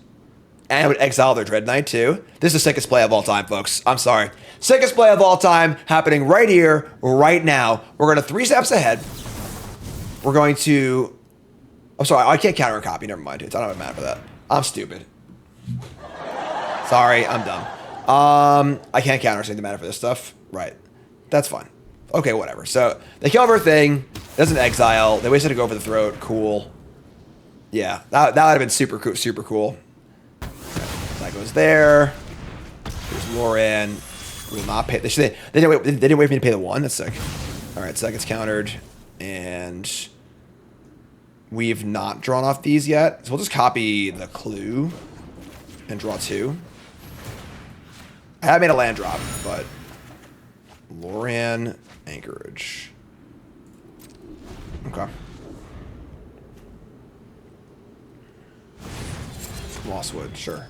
And it would exile their Dread Knight too. This is the sickest play of all time, folks. I'm sorry. Sickest play of all time, happening right here, right now. We're going to 3 steps ahead. We're going to... I'm sorry, I can't counter a copy. Never mind. I don't have a mana for that. I'm stupid. Sorry, I'm dumb. I can't counter the mana for this stuff. Right. That's fine. Okay, whatever. So, they kill everything. Doesn't exile. They wasted to go for the throat. Cool. Yeah, that would have been super cool. That goes there. There's Loran. We will not pay. They didn't wait for me to pay the 1. That's sick. All right, so that gets countered, and we've not drawn off these yet. So we'll just copy the clue and draw 2. I have made a land drop, but Loran Anchorage. Okay. Mosswood, sure.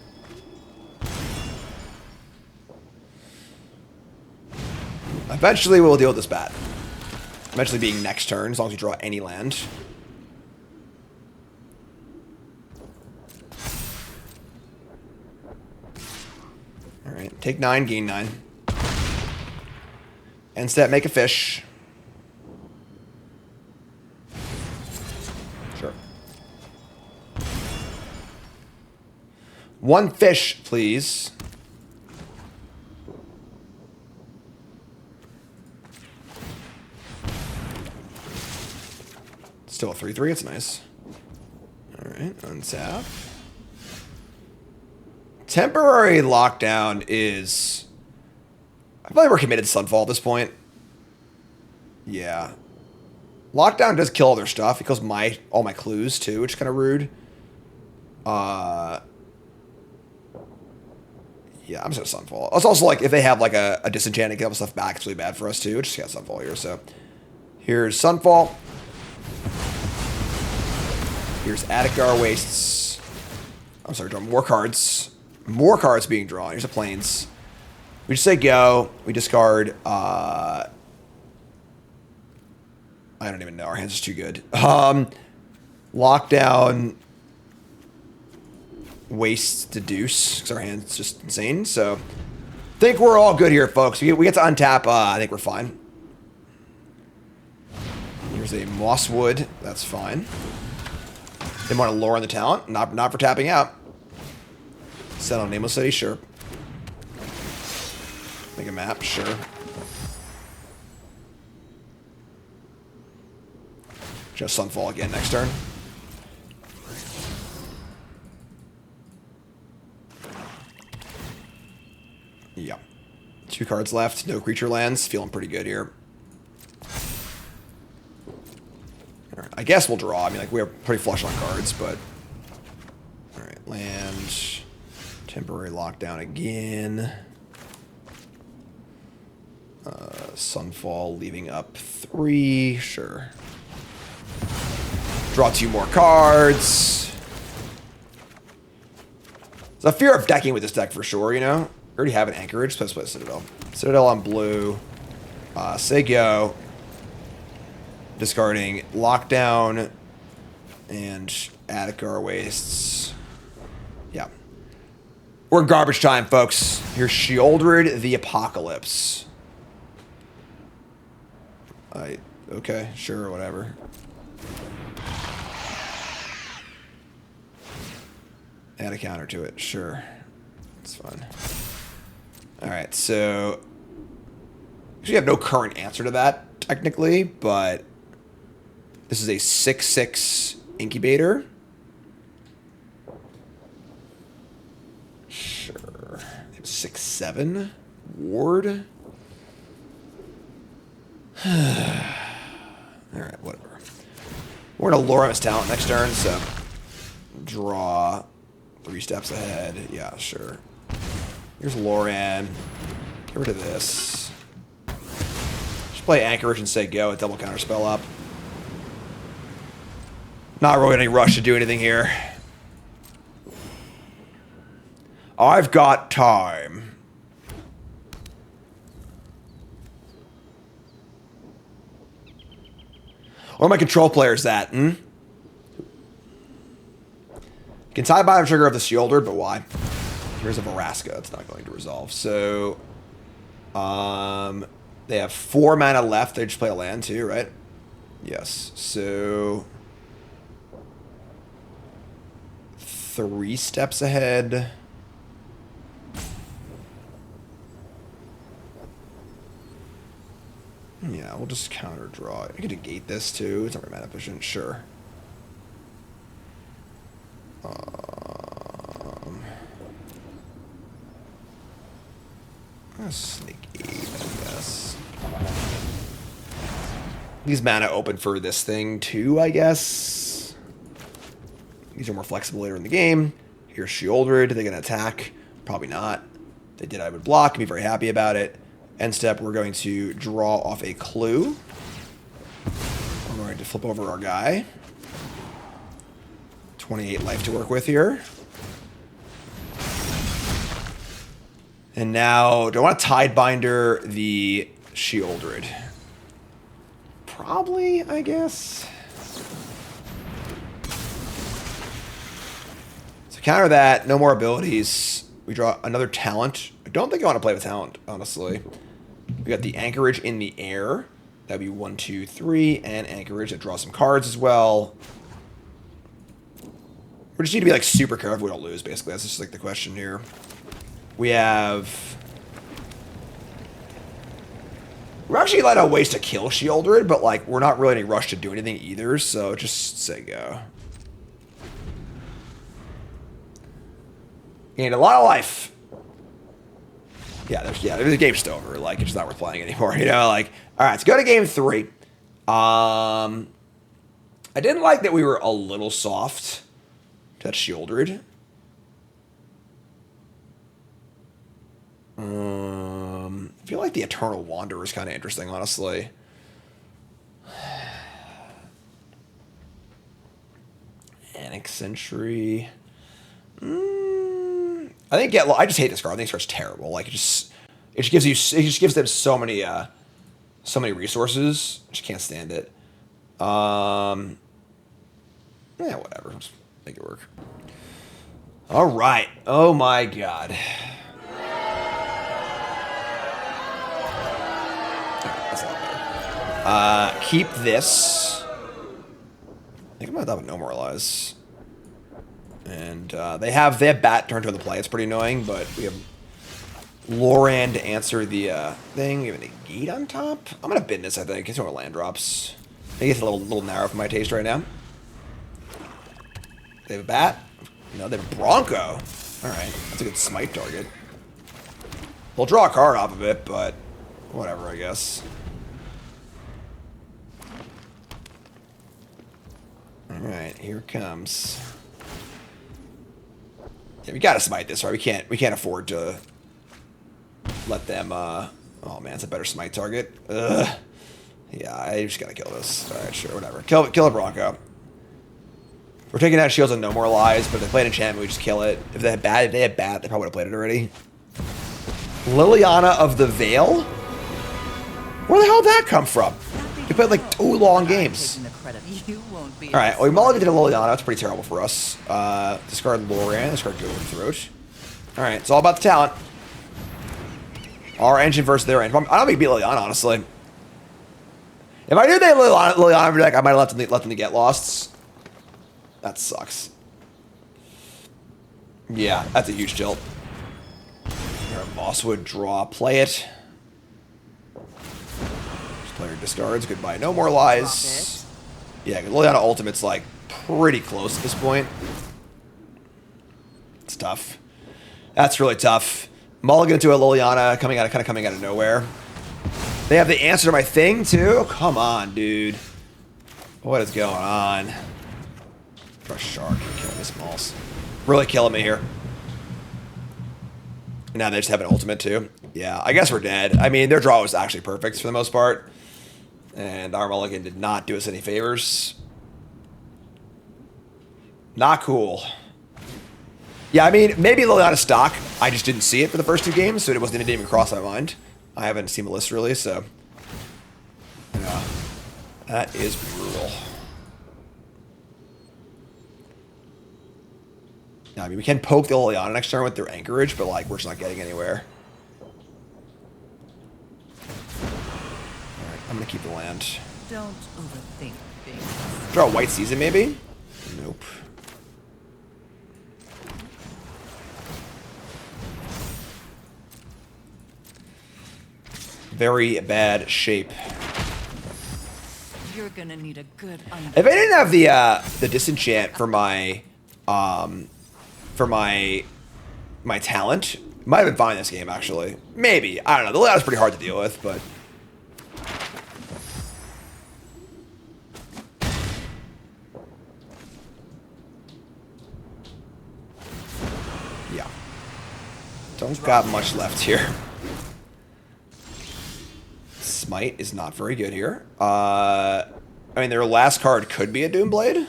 Eventually we'll deal with this bat. Eventually being next turn, as long as you draw any land. Alright, take 9, gain 9. End step, make a fish. Sure. 1 fish, please. Still a 3/3, it's nice. Alright, untap. Temporary lockdown is... I feel like we're committed to Sunfall at this point. Yeah. Lockdown does kill all their stuff. It kills all my clues too, which is kind of rude. Yeah, I'm just gonna Sunfall. It's also like if they have like a disenchant and get all the stuff back, it's really bad for us too. Just got Sunfall here, so here's Sunfall. Here's Adikar Wastes. I'm sorry, draw more cards. More cards being drawn. Here's the Plains. We just say go. We discard. I don't even know. Our hands are too good. Lockdown. Waste Deduce. Because our hand's just insane. So, I think we're all good here, folks. We get to untap. I think we're fine. Here's a Mosswood. That's fine. They want to lure on the talent. Not for tapping out. Set on Nameless City, sure. Make a map, sure. Just Sunfall again next turn. Yep. 2 cards left. No creature lands. Feeling pretty good here. Alright, I guess we'll draw. I mean, like, we're pretty flush on cards, but... Alright, land... Temporary lockdown again. Sunfall leaving up 3. Sure. Draw 2 more cards. There's a fear of decking with this deck for sure, you know? We already have an Anchorage. Let's play Citadel. Citadel on blue. Say go. Discarding Lockdown and Adikar Wastes. Yeah. We're in garbage time, folks. Here's Sheoldred the Apocalypse. Okay, sure, whatever. Add a counter to it, sure. It's fun. Alright, so... we have no current answer to that, technically, but... this is a 6/6 incubator. Sure. 6/7 ward. Alright, whatever. We're gonna lure him his talent next turn, so... draw 3 steps ahead. Yeah, sure. Here's Loran. Get rid of this. Just play Anchorage and say go, a double counter spell up. Not really any rush to do anything here. I've got time. Where are my control players at? Hmm? Can tie bottom trigger of the Shielder, but why? Here's a Varaska. It's not going to resolve. So, they have 4 mana left. They just play a land too, right? Yes. So, 3 steps ahead. Yeah, we'll just counter draw. I could negate this too. It's not very mana efficient. Sure. Snake 8, I guess. These mana open for this thing too, I guess. These are more flexible later in the game. Here's Shieldred. Are they going to attack? Probably not. If they did, I would block. Be very happy about it. End step, we're going to draw off a clue. We're going to flip over our guy. 28 life to work with here. And now, do I want to Tidebinder the Shieldred? Probably, I guess. So counter that, no more abilities. We draw another talent. I don't think I want to play with talent, honestly. We got the Anchorage in the air. That'd be 1, 2, 3, and Anchorage that draws some cards as well. We just need to be like super careful we don't lose, basically. That's just like the question here. We have... we're actually allowed a ways to kill Shieldred, but like we're not really in a rush to do anything either, so just say go. Gained a lot of life. Yeah, the game's just over. Like, it's just not worth playing anymore. You know, like, all right, let's go to game 3. I didn't like that we were a little soft to that Shieldred. I feel like the Eternal Wanderer is kind of interesting, honestly. Anic Sentry. I think I just hate this card. I think this card's terrible. Like it just gives them so many resources. I just can't stand it. Yeah, whatever. Just make it work. All right. Oh my god. That's not better. Keep this. I think I'm gonna have no Moralize. And they have Bat turned to the play. It's pretty annoying, but we have Loran to answer the thing. We have a negate on top. I'm gonna bin this, I think. It's more land drops. I think it's a little narrow for my taste right now. They have a Bat. No, they have a Bronco. All right, that's a good smite target. We'll draw a card off of it, but whatever, I guess. All right, here it comes. Yeah, we gotta smite this, right? We can't afford to let them. Oh man, it's a better smite target. Ugh. Yeah, I just gotta kill this. All right, sure, whatever. Kill a Bronco. We're taking out shields and no more lies, but if they played enchantment, we just kill it. If they had bat, they probably would have played it already. Liliana of the Veil? Where the hell did that come from? They played like 2 long games. Alright, well, we mulliganed into Liliana. That's pretty terrible for us. Discard Loran. Discard Go Throat. Alright, it's all about the talent. Our engine versus their engine. I don't think beat Liliana, honestly. If I knew they Liliana, I'd be like, I might have let them get lost. That sucks. Yeah, that's a huge tilt. Mosswood draw, play it. This player discards. Goodbye. No more lies. Yeah, Liliana Ultimate's like pretty close at this point. It's tough. That's really tough. Mulligan to a Liliana kind of coming out of nowhere. They have the answer to my thing too. Come on, dude. What is going on? Brush shark, killing me smalls. Really killing me here. Now they just have an ultimate too. Yeah, I guess we're dead. I mean, their draw was actually perfect for the most part. And our mulligan did not do us any favors. Not cool. Yeah, I mean, maybe a little out of stock. I just didn't see it for the first two games, so it didn't even cross my mind. I haven't seen the list really, so. Yeah. That is brutal. I mean, we can poke the Liliana next turn with their anchorage, but like we're just not getting anywhere. Alright, I'm gonna keep the land. Don't overthink things. Draw a White Season, maybe? Nope. Very bad shape. You're gonna need a good If I didn't have the disenchant for my my talent, might have been fine this game actually. Maybe. I don't know. The layout is pretty hard to deal with, but yeah. Don't got much left here. Smite is not very good here. I mean, their last card could be a Doomblade,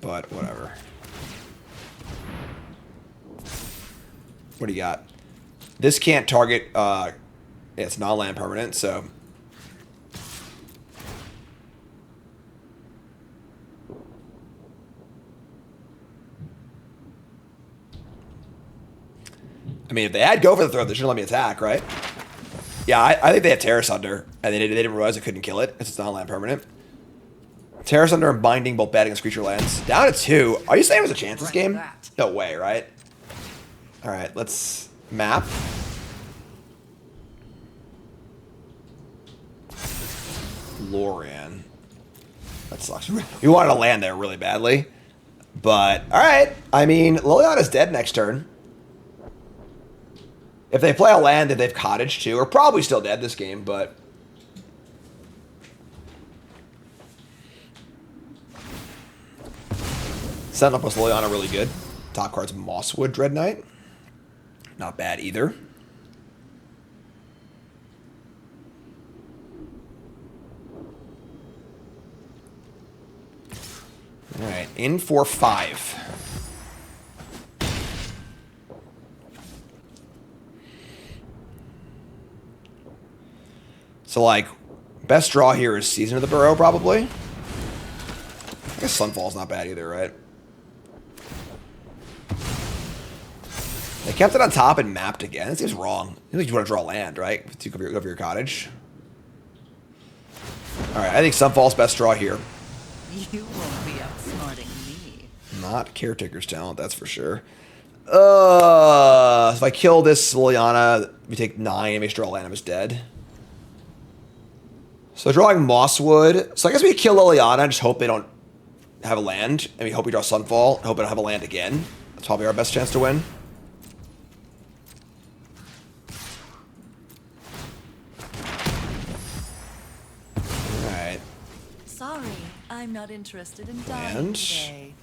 but whatever. What do you got? This can't target. Yeah, it's non-land permanent, so. I mean, if they had Go for the Throat, they shouldn't let me attack, right? Yeah, I think they had Terrace Under, and they didn't realize they couldn't kill it. It's non-land permanent. Terrace Under and Binding, both bad against creature lands. Down to 2. Are you saying there's a chance this game? No way, right? All right, let's map. Lorian. That sucks. We wanted to land there really badly. But, all right. I mean, Liliana's dead next turn. If they play a land, then they've Cottage too. Are probably still dead this game, but. Sentinel plus Liliana really good. Top card's Mosswood Dread Knight. Not bad either. All right, in for 5. So, like, best draw here is Season of the Burrow, probably. I guess Sunfall's not bad either, right? They kept it on top and mapped again. It seems wrong. You think you want to draw land, right? You go for your cottage. All right, I think Sunfall's best draw here. You won't be outsmarting me. Not Caretaker's talent, that's for sure. If I kill this Liliana, we take 9 and make sure Liliana is dead. So drawing Mosswood. So I guess we kill Liliana and just hope they don't have a land. And we hope we draw Sunfall. And hope they don't have a land again. That's probably our best chance to win. Alright. Sorry, I'm not interested in dying And today.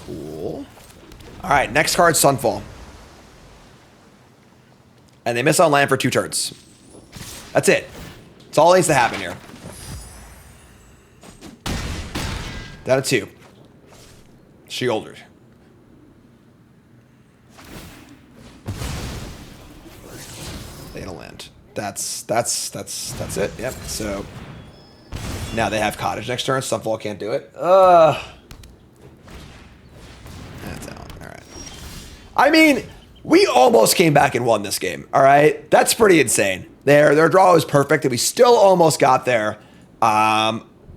cool. Alright, next card, Sunfall. And they miss on land for 2 turns. That's it. That's all that needs to happen here. Down to 2. Shouldered. They don't land. That's it. Yep. So now they have Cottage next turn. Sunfall can't do it. That's out. All right. I mean, we almost came back and won this game. All right. That's pretty insane. Their draw was perfect, and we still almost got there.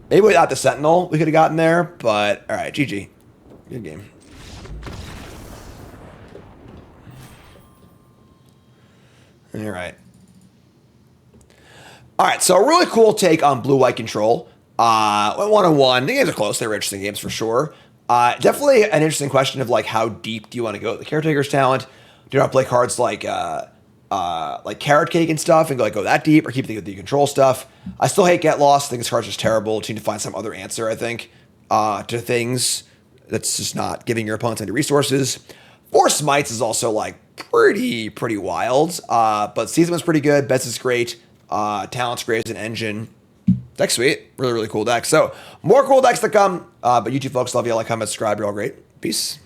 Maybe without the Sentinel, we could have gotten there, but all right, GG. Good game. All right. All right, so a really cool take on blue-white control. 1-on-1. The games are close. They were interesting games for sure. Definitely an interesting question of like how deep do you want to go with the Caretaker's talent? Do you want to play cards like Carrot Cake and stuff and go that deep, or keep the control stuff? I still hate Get Lost. I think this card's just terrible. You need to find some other answer, I think, to things that's just not giving your opponents any resources. Force Smites is also like pretty wild. But Season's pretty good. Bets is great. Talent's great as an engine. Deck's sweet. Really cool deck. So more cool decks to come. But you two folks, love you. Like, comment, subscribe. You're all great. Peace.